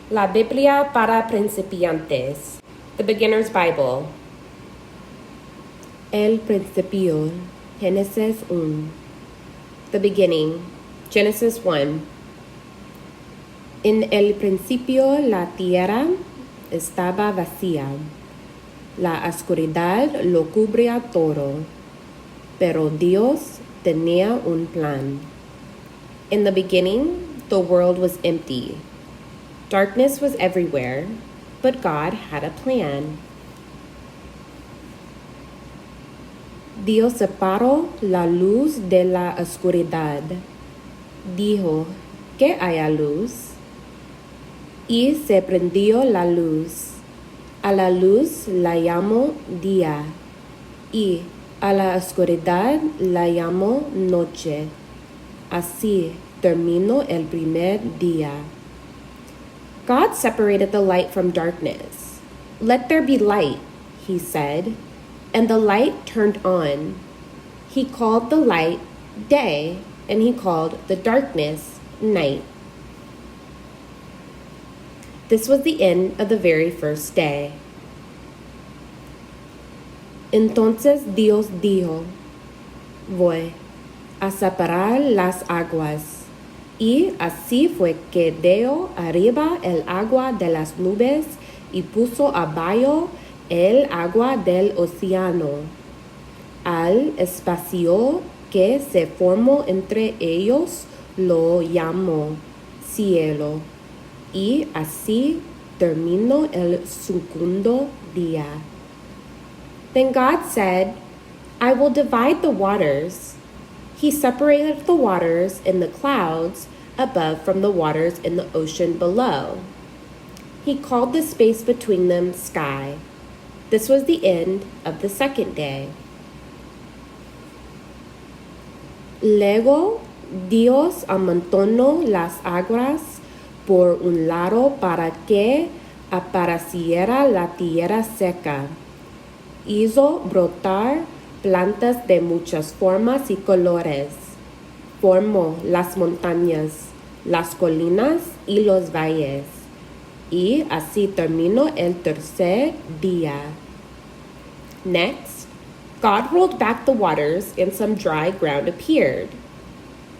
La Biblia para Principiantes, the Beginner's Bible. El principio, Génesis 1. The beginning, Genesis 1. En el principio la tierra estaba vacía. La oscuridad lo cubría todo, pero Dios tenía un plan. In the beginning, the world was empty. Darkness was everywhere, but God had a plan. Dios separó la luz de la oscuridad. Dijo, que haya luz. Y se prendió la luz. A la luz la llamó día, y a la oscuridad la llamó noche. Así terminó el primer día. God separated the light from darkness. Let there be light, he said, and the light turned on. He called the light day, and he called the darkness night. This was the end of the very first day. Entonces Dios dijo, voy a separar las aguas. Y así fue que dio arriba el agua de las nubes y puso abajo el agua del océano. Al espacio que se formó entre ellos lo llamó cielo. Y así terminó el segundo día. Then God said, I will divide the waters. He separated the waters in the clouds above from the waters in the ocean below. He called the space between them sky. This was the end of the second day. Luego Dios amontonó las aguas por un lado para que apareciera la tierra seca. Hizo brotar plantas de muchas formas y colores. Formó las montañas, las colinas y los valles. Y así terminó el tercer día. Next, God rolled back the waters and some dry ground appeared.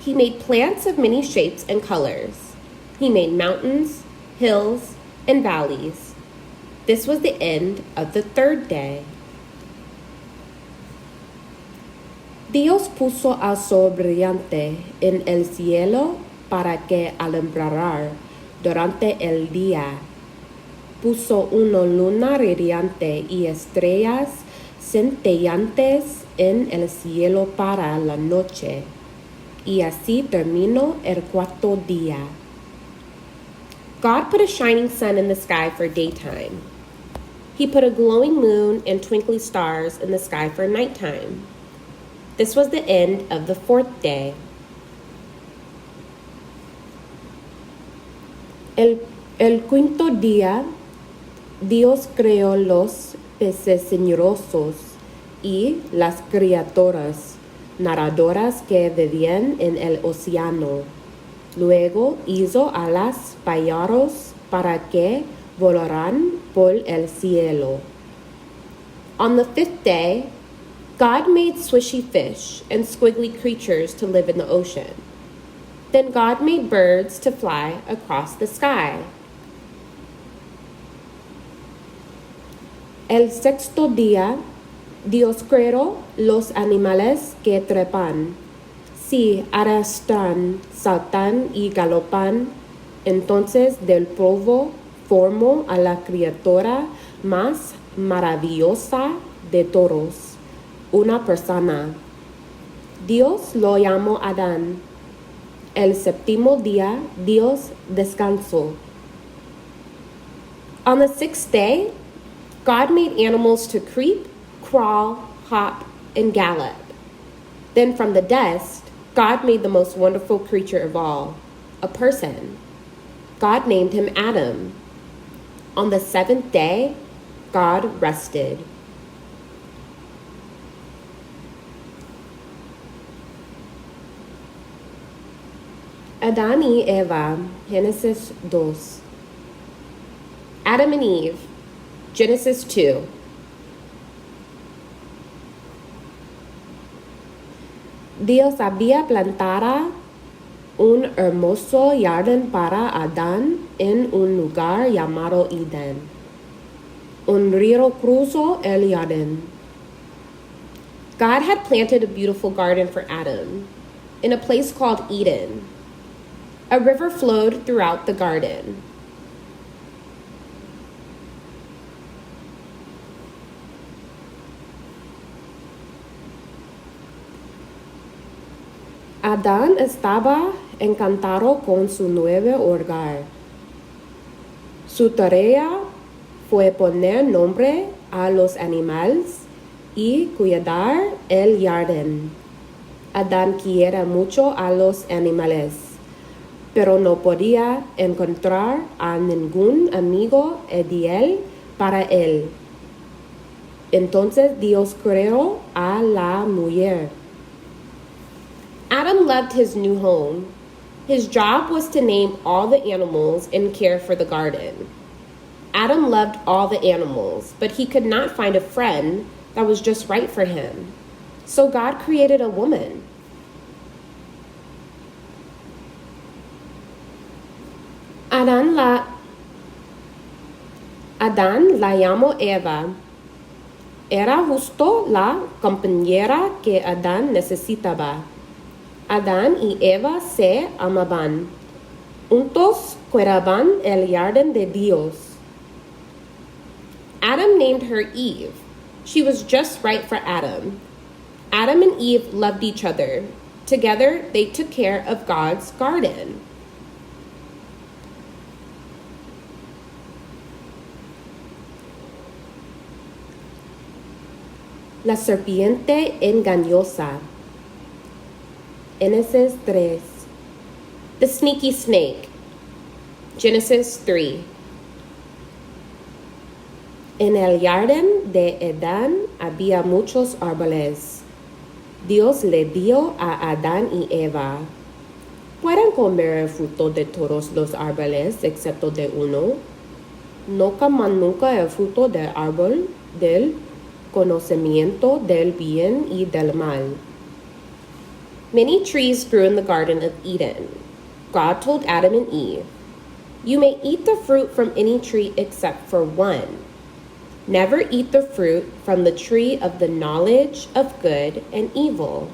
He made plants of many shapes and colors. He made mountains, hills, and valleys. This was the end of the third day. Dios puso al sol brillante en el cielo para que alumbrara durante el día. Puso una luna radiante y estrellas centellantes en el cielo para la noche. Y así terminó el cuarto día. God put a shining sun in the sky for daytime. He put a glowing moon and twinkling stars in the sky for nighttime. This was the end of the fourth day. El quinto día, Dios creó los peces señorosos y las criaturas nadadoras que vivían en el océano. Luego hizo alas pájaros para que volaran por el cielo. On the fifth day, God made swishy fish and squiggly creatures to live in the ocean. Then God made birds to fly across the sky. El sexto día, Dios creó los animales que trepan. Si arrastran, saltan y galopan, entonces del polvo formó a la criatura más maravillosa de todos, una persona. Dios lo llamó Adán. El séptimo día, Dios descansó. On the sixth day, God made animals to creep, crawl, hop, and gallop. Then from the dust, God made the most wonderful creature of all, a person. God named him Adam. On the seventh day, God rested. Adán y Eva, Génesis 2. Adam and Eve, Genesis 2. Dios había plantado un hermoso jardín para Adán en un lugar llamado Edén. Un río cruzó el jardín. God had planted a beautiful garden for Adam in a place called Eden. A river flowed throughout the garden. Adán estaba encantado con su nuevo hogar. Su tarea fue poner nombre a los animales y cuidar el jardín. Adán quería mucho a los animales, pero no podía encontrar a ningún amigo ideal para él. Entonces Dios creó a la mujer. Adam loved his new home. His job was to name all the animals and care for the garden. Adam loved all the animals, but he could not find a friend that was just right for him. So God created a woman. Adán la llamó Eva. Era justo la compañera que Adán necesitaba. Adán y Eva se amaban. Juntos cuidaban el jardín de Dios. Adam named her Eve. She was just right for Adam. Adam and Eve loved each other. Together, they took care of God's garden. La serpiente engañosa. Genesis 3. The sneaky snake. Genesis 3. En el jardín de Edén había muchos árboles. Dios le dijo a Adán y Eva: pueden comer el fruto de todos los árboles excepto de uno. No coman nunca el fruto del árbol del conocimiento del bien y del mal. Many trees grew in the Garden of Eden. God told Adam and Eve, "You may eat the fruit from any tree except for one. Never eat the fruit from the tree of the knowledge of good and evil."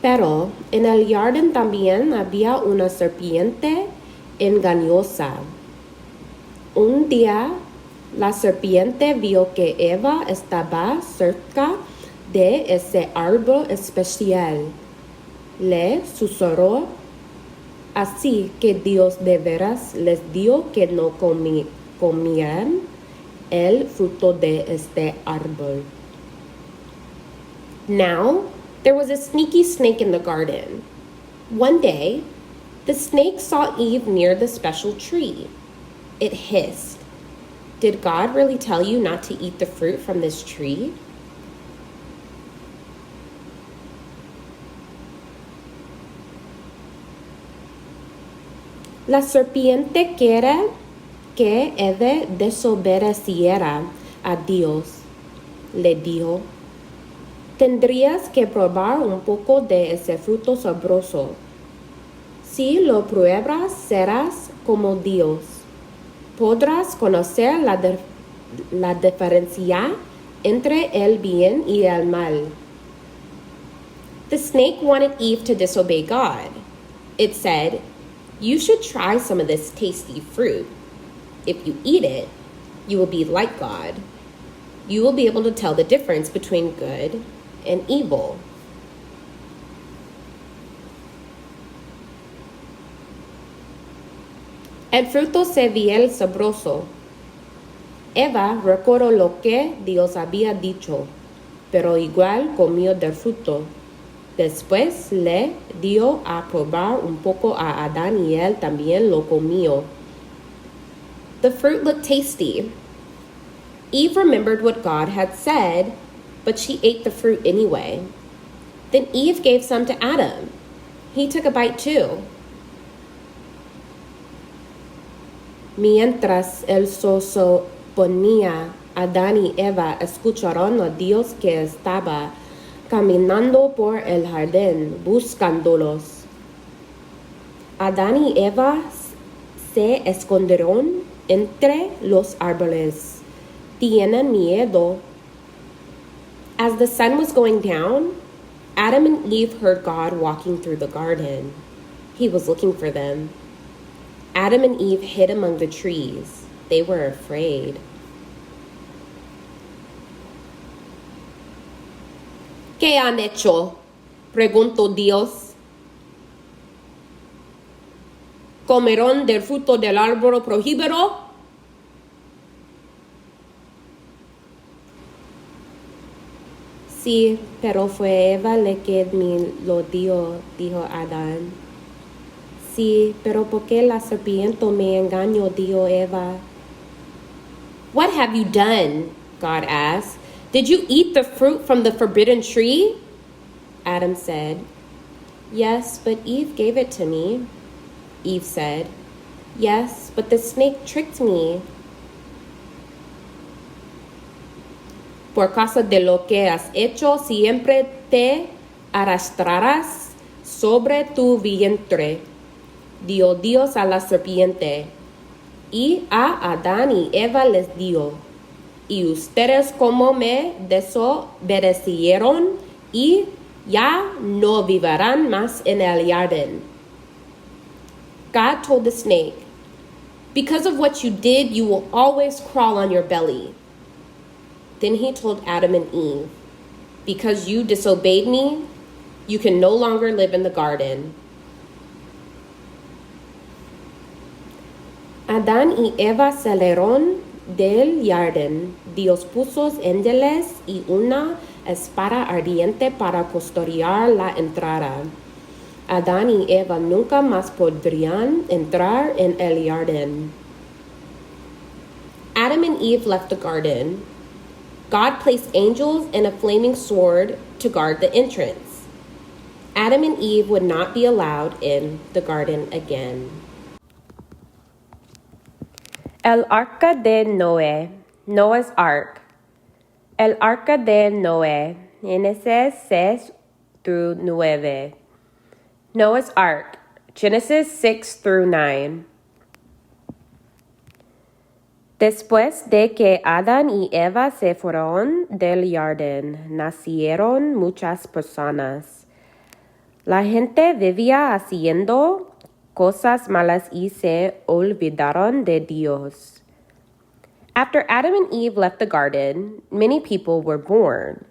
Pero en el jardín también había una serpiente engañosa. Un día, la serpiente vio que Eva estaba cerca de ese árbol especial. Le susurró: así que Dios de veras les dijo que no comieran el fruto de este árbol. Now, there was a sneaky snake in the garden. One day, the snake saw Eve near the special tree. It hissed, "Did God really tell you not to eat the fruit from this tree?" La serpiente quiere que Eva desobedeciera a Dios. Le dijo: tendrías que probar un poco de ese fruto sabroso. Si lo pruebas, serás como Dios. Podrás conocer la diferencia entre el bien y el mal. The snake wanted Eve to disobey God. It said, "You should try some of this tasty fruit. If you eat it, you will be like God. You will be able to tell the difference between good and evil." El fruto se veía sabroso. Eva recordó lo que Dios había dicho, pero igual comió del fruto. Después le dio a probar un poco a Adán y él también lo comió. The fruit looked tasty. Eve remembered what God had said, but she ate the fruit anyway. Then Eve gave some to Adam. He took a bite too. Mientras el sol se ponía, Adán y Eva escucharon a Dios que estaba caminando por el jardín buscándolos. Adán y Eva se escondieron entre los árboles. Tienen miedo. As the sun was going down, Adam and Eve heard God walking through the garden. He was looking for them. Adam and Eve hid among the trees. They were afraid. ¿Qué han hecho? Preguntó Dios. ¿Comerán del fruto del árbol prohibido? Sí, pero fue Eva la que me lo dio, dijo Adán. Sí, pero ¿por qué la serpiente me engañó? Dijo Eva. What have you done? God asked. Did you eat the fruit from the forbidden tree? Adam said. Yes, but Eve gave it to me. Eve said. Yes, but the snake tricked me. Por causa de lo que has hecho, siempre te arrastrarás sobre tu vientre, dio Dios a la serpiente. Y a Adán y Eva les dio. Y ustedes como me desobedecieron y ya no vivirán más en el jardín. God told the snake, because of what you did, you will always crawl on your belly. Then he told Adam and Eve, because you disobeyed me, you can no longer live in the garden. Adán y Eva salieron del jardín. Dios puso en ellos y una espada ardiente para custodiar la entrada. Adán y Eva nunca más podrían entrar en el jardín. Adam and Eve left the garden. God placed angels and a flaming sword to guard the entrance. Adam and Eve would not be allowed in the garden again. El arca de Noé, Noah's Ark. El arca de Noé, Génesis 6 through 9. Noah's Ark, Genesis 6 through 9. Después de que Adán y Eva se fueron del jardín, nacieron muchas personas. La gente vivía haciendo cosas malas y se olvidaron de Dios. After Adam and Eve left the garden, many people were born.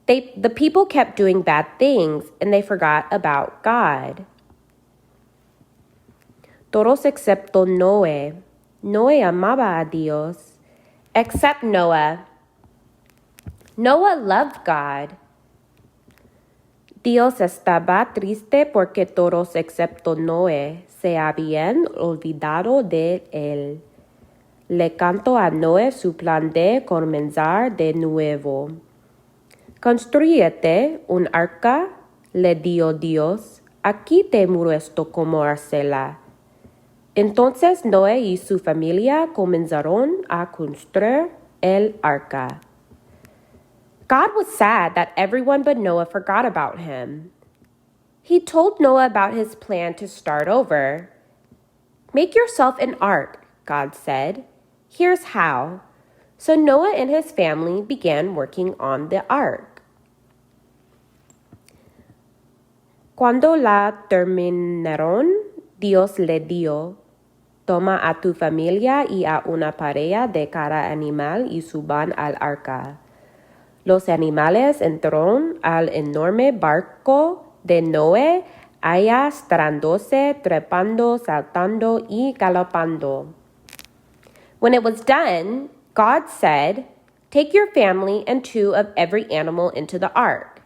The people kept doing bad things and they forgot about God. Todos excepto Noé. Noé amaba a Dios, except Noah. Noah loved God. Dios estaba triste porque todos excepto Noé se habían olvidado de él. Le contó a Noé su plan de comenzar de nuevo. Construyete un arca, le dio Dios. Aquí te muestro cómo hacerla. Entonces Noé y su familia comenzaron a construir el arca. God was sad that everyone but Noah forgot about him. He told Noah about his plan to start over. Make yourself an ark, God said. Here's how. So Noah and his family began working on the ark. Cuando la terminaron, Dios le dio, toma a tu familia y a una pareja de cada animal y suban al arca. Los animales entraron al enorme barco de Noé, arrastrándose, trepando, saltando y galopando. When it was done, God said, "Take your family and 2 of every animal into the ark."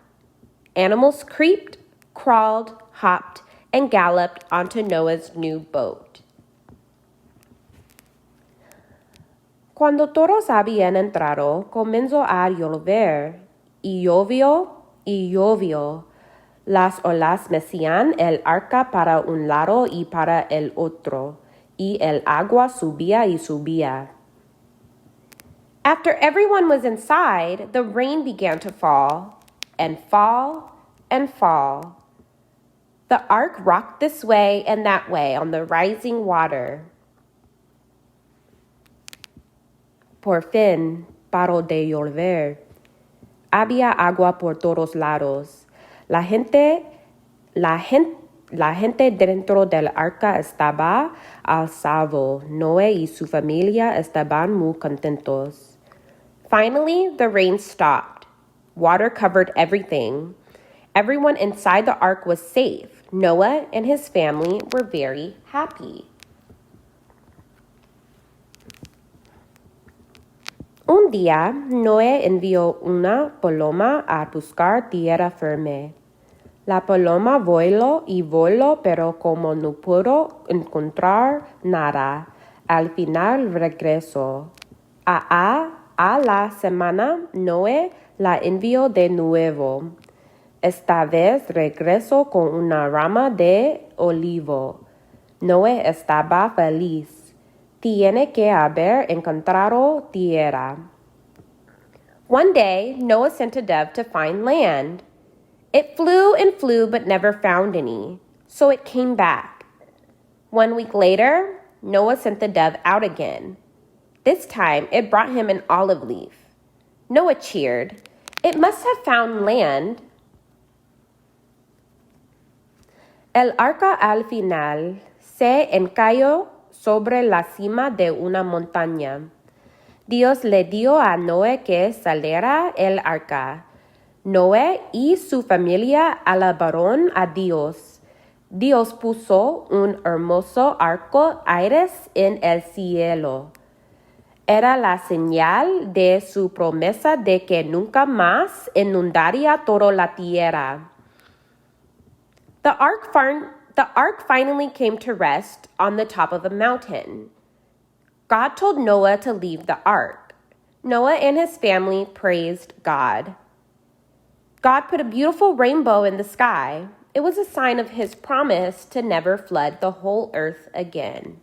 Animals creeped, crawled, hopped, and galloped onto Noah's new boat. Cuando todos habían entrado, comenzó a llover, y llovió, y llovió. Las olas mecían el arca para un lado y para el otro, y el agua subía y subía. After everyone was inside, the rain began to fall, and fall, and fall. The ark rocked this way and that way on the rising water. Por fin, paró de llover. Había agua por todos lados. La gente dentro del arca estaba al salvo. Noé y su familia estaban muy contentos. Finally, the rain stopped. Water covered everything. Everyone inside the ark was safe. Noah and his family were very happy. Un día, Noé envió una paloma a buscar tierra firme. La paloma voló y voló, pero como no pudo encontrar nada, al final regresó. A la semana, Noé la envió de nuevo. Esta vez regresó con una rama de olivo. Noé estaba feliz. Tiene que haber encontrado tierra. One day, Noah sent a dove to find land. It flew and flew but never found any, so it came back. 1 week later, Noah sent the dove out again. This time, it brought him an olive leaf. Noah cheered. It must have found land. El arca al final se encalló sobre la cima de una montaña. Dios le dio a Noé que saliera el arca. Noé y su familia alabaron a Dios. Dios puso un hermoso arco iris en el cielo. Era la señal de su promesa de que nunca más inundaría toda la tierra. The ark finally came to rest on the top of a mountain. God told Noah to leave the ark. Noah and his family praised God. God put a beautiful rainbow in the sky. It was a sign of his promise to never flood the whole earth again.